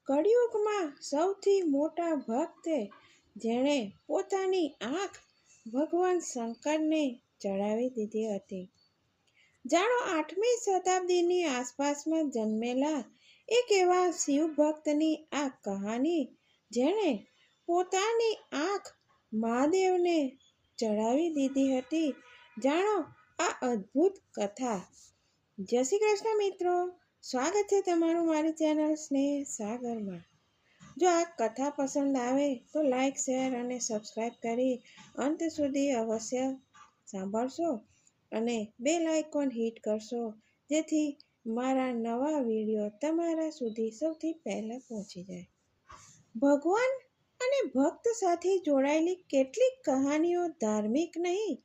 કળિયુગમાં સૌથી મોટા ભક્તે જેણે પોતાની આંખ ભગવાન શંકરને ચડાવી દીધી હતી. જાણો 8મી શતાબ્દીની આસપાસમાં જન્મેલા એક એવા શિવ ભક્તની આ કહાની જેણે પોતાની આંખ મહાદેવને ચડાવી દીધી હતી. જાણો આ અદ્ભુત કથા. જય શ્રી કૃષ્ણ મિત્રો, સ્વાગત છે તમારું મારી ચેનલ સ્નેહ સાગરમાં. જો આ કથા પસંદ આવે તો લાઈક, શેર અને સબસ્ક્રાઈબ કરી અંત સુધી અવશ્ય સાંભળશો અને બેલ આઇકોન હિટ કરશો, જેથી મારા નવા વિડીયો તમારા સુધી સૌથી પહેલાં પહોંચી જાય. ભગવાન અને ભક્ત સાથે જોડાયેલી કેટલીક કહાનીઓ ધાર્મિક નહીં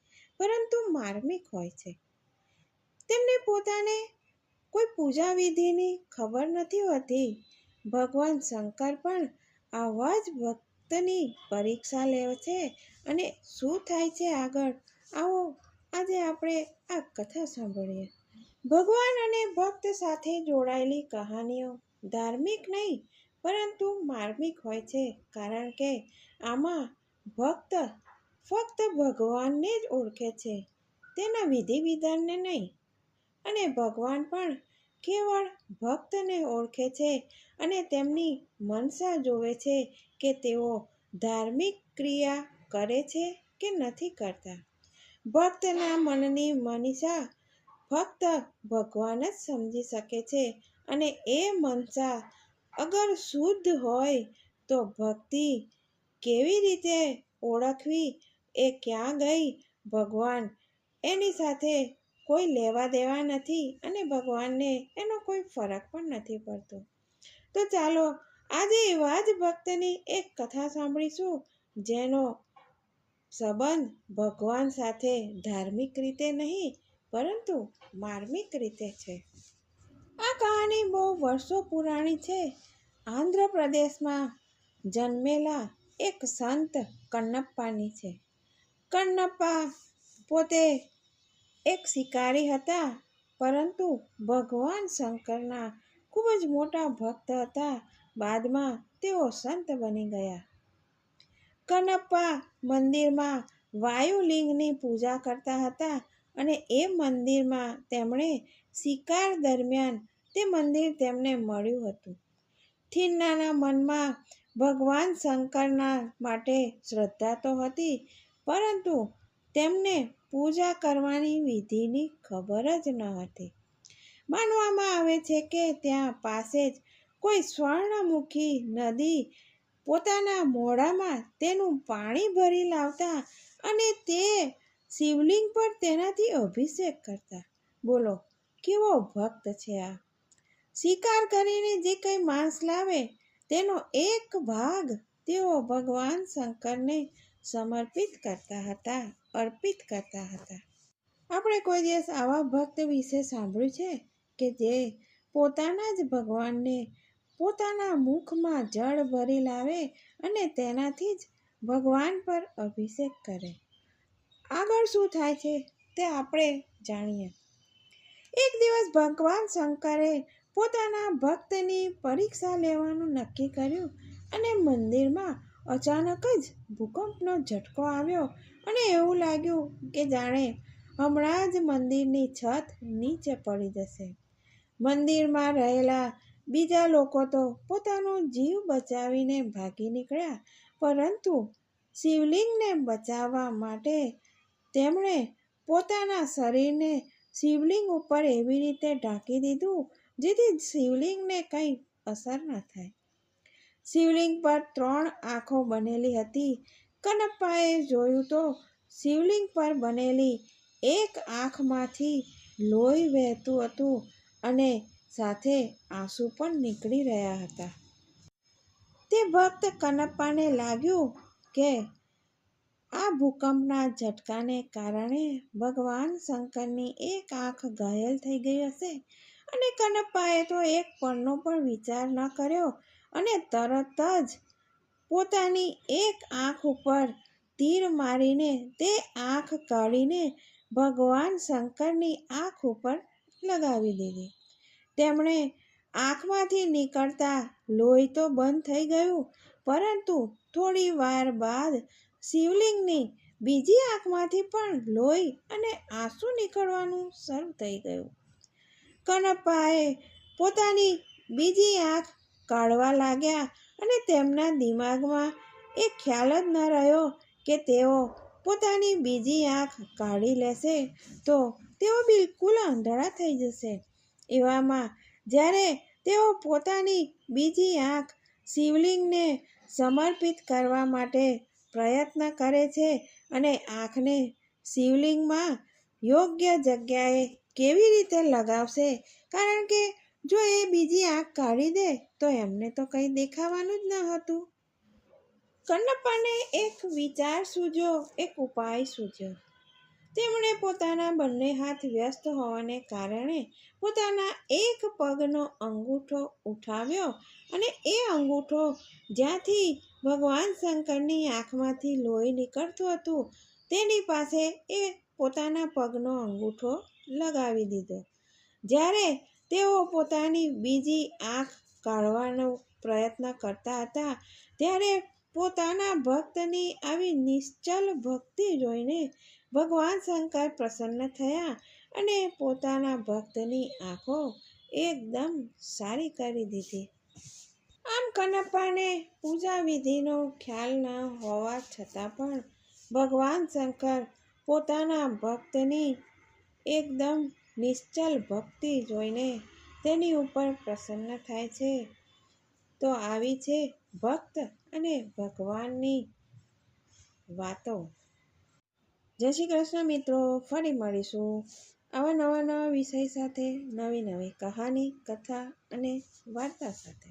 પરંતુ માર્મિક હોય છે. તેમને પોતાને કોઈ પૂજા વિધિની ખબર નથી હોતી. ભગવાન શંકર પણ આવા જ ભક્તની પરીક્ષા લે છે. અને શું થાય છે આગળ, આવો આજે આપણે આ કથા સાંભળીએ. ભગવાન અને ભક્ત સાથે જોડાયેલી કહાનીઓ ધાર્મિક નહીં પરંતુ માર્મિક હોય છે, કારણ કે આમાં ભક્ત ફક્ત ભગવાનને જ ઓળખે છે, તેના વિધિ વિધાનને નહીં. અને ભગવાન પણ કેવળ ભક્તને ઓળખે છે અને તેમની મનસા જોવે છે કે તેઓ ધાર્મિક ક્રિયા કરે છે કે નથી કરતા. ભક્તના મનની મનસા ફક્ત ભગવાન જ સમજી શકે છે. અને એ મનસા અગર શુદ્ધ હોય તો ભક્તિ કેવી રીતે ઓળખવી, એ ક્યાં ગઈ, ભગવાન એની સાથે કોઈ લેવા દેવા નથી અને ભગવાનને એનો કોઈ ફરક પણ નથી પડતો. તો ચાલો આજે એવા જ ભક્તની એક કથા સાંભળીશું જેનો સંબંધ ભગવાન સાથે ધાર્મિક રીતે નહીં પરંતુ માર્મિક રીતે છે. આ કહાની બહુ વર્ષો પુરાણી છે. આંધ્રપ્રદેશમાં જન્મેલા એક સંત કન્નપ્પાની છે. કન્નપ્પા પોતે એક શિકારી હતા, પરંતુ ભગવાન શંકરના ખૂબ જ મોટા ભક્ત હતા. બાદમાં તેઓ સંત બની ગયા. કન્નપ્પા મંદિરમાં વાયુલિંગની પૂજા કરતા હતા અને એ મંદિરમાં તેમણે શિકાર દરમિયાન તે મંદિર તેમને મળ્યું હતું. થિન્નાના મનમાં ભગવાન શંકરના માટે શ્રદ્ધા તો હતી, પરંતુ તેમને પૂજા કરવાની વિધિની ખબર જ ન હતી. માનવામાં આવે છે કે ત્યાં પાસે જ કોઈ સ્વર્ણમુખી નદી પોતાના મોઢામાં તેનું પાણી ભરી લાવતા અને તે શિવલિંગ પર તેનાથી અભિષેક કરતા. બોલો કેવો ભક્ત છે આ! શિકાર કરીને જે કંઈ માંસ લાવે તેનો એક ભાગ તેઓ ભગવાન શંકરને સમર્પિત કરતા હતા, અર્પિત કરતા હતા. આપણે કોઈ દિવસ આવા ભક્ત વિશે સાંભળ્યું છે કે જે પોતાના જ ભગવાનને પોતાના મુખમાં જળ ભરી લાવે અને તેનાથી જ ભગવાન પર અભિષેક કરે? આગળ શું થાય છે તે આપણે જાણીએ. એક દિવસ ભગવાન શંકરે પોતાના ભક્તની પરીક્ષા લેવાનું નક્કી કર્યું અને મંદિરમાં અચાનક જ ભૂકંપનો ઝટકો આવ્યો અને એવું લાગ્યું કે જાણે હમણાં જ મંદિરની છત નીચે પડી જશે. મંદિરમાં રહેલા બીજા લોકો તો પોતાનો જીવ બચાવીને ભાગી નીકળ્યા, પરંતુ શિવલિંગને બચાવવા માટે તેમણે પોતાના શરીરને શિવલિંગ ઉપર એવી રીતે ઢાંકી દીધું જેથી શિવલિંગને કંઈ અસર ન થાય. શિવલિંગ પર 3 આંખો બનેલી હતી. કન્નપ્પાએ જોયું તો શિવલિંગ પર બનેલી એક આંખમાંથી લોહી વહેતું હતું અને સાથે આંસુ પણ નીકળી રહ્યા હતા. તે ભક્ત કન્નપ્પાને લાગ્યું કે આ ભૂકંપના ઝટકાને કારણે ભગવાન શંકરની એક આંખ ઘાયલ થઈ ગઈ હશે. અને કન્નપ્પાએ તો એક પળનો પણ વિચાર ન કર્યો અને તરત જ પોતાની એક આંખ ઉપર તીર મારીને તે આંખ કાઢીને ભગવાન શંકરની આંખ ઉપર લગાવી દીધી. તેમણે આંખમાંથી નીકળતા લોહી તો બંધ થઈ ગયું, પરંતુ થોડી વાર બાદ શિવલિંગની બીજી આંખમાંથી પણ લોહી અને આંસુ નીકળવાનું શરૂ થઈ ગયું. કનપ્પાએ પોતાની બીજી આંખ કાઢવા લાગ્યા અને તેમના દિમાગમાં એક ખ્યાલ જ ન રહ્યો કે તેઓ પોતાની બીજી આંખ કાઢી લેશે તો તેઓ બિલકુલ આંધળા થઈ જશે. એવામાં જ્યારે તેઓ પોતાની બીજી આંખ શિવલિંગને સમર્પિત કરવા માટે પ્રયત્ન કરે છે અને આંખને શિવલિંગમાં યોગ્ય જગ્યાએ કેવી રીતે લગાવશે, કારણ કે જો એ બીજી આંખ કાઢી દે તો એમને તો કંઈ દેખાવાનું જ ન હતું. કન્નપ્પાને એક વિચાર સૂઝ્યો, એક ઉપાય સૂઝ્યો. તેમણે પોતાના બંને હાથ વ્યસ્ત હોવાને કારણે પોતાના એક પગનો અંગૂઠો ઉઠાવ્યો અને એ અંગૂઠો જ્યાંથી ભગવાન શંકરની આંખમાંથી લોહી નીકળતું હતું તેની પાસે એ પોતાના પગનો અંગૂઠો લગાવી દીધો. જ્યારે તેઓ પોતાની બીજી આંખ કાઢવાનો પ્રયત્ન કરતા હતા ત્યારે પોતાના ભક્તની આવી નિશ્ચલ ભક્તિ જોઈને ભગવાન શંકર પ્રસન્ન થયા અને પોતાના ભક્તની આંખો એકદમ સારી કરી દીધી. આમ કનપ્પાને પૂજા વિધિનો ખ્યાલ ન હોવા છતાં પણ ભગવાન શંકર પોતાના ભક્તની એકદમ નિશ્ચલ ભક્તિ જોઈને તેની ઉપર પ્રસન્ન થાય છે. તો આવી છે ભક્ત અને ભગવાનની વાતો. જય શ્રી કૃષ્ણ મિત્રો, ફરી મળીશું આવા નવા વિષય સાથે, નવી કહાની, કથા અને વાર્તા સાથે.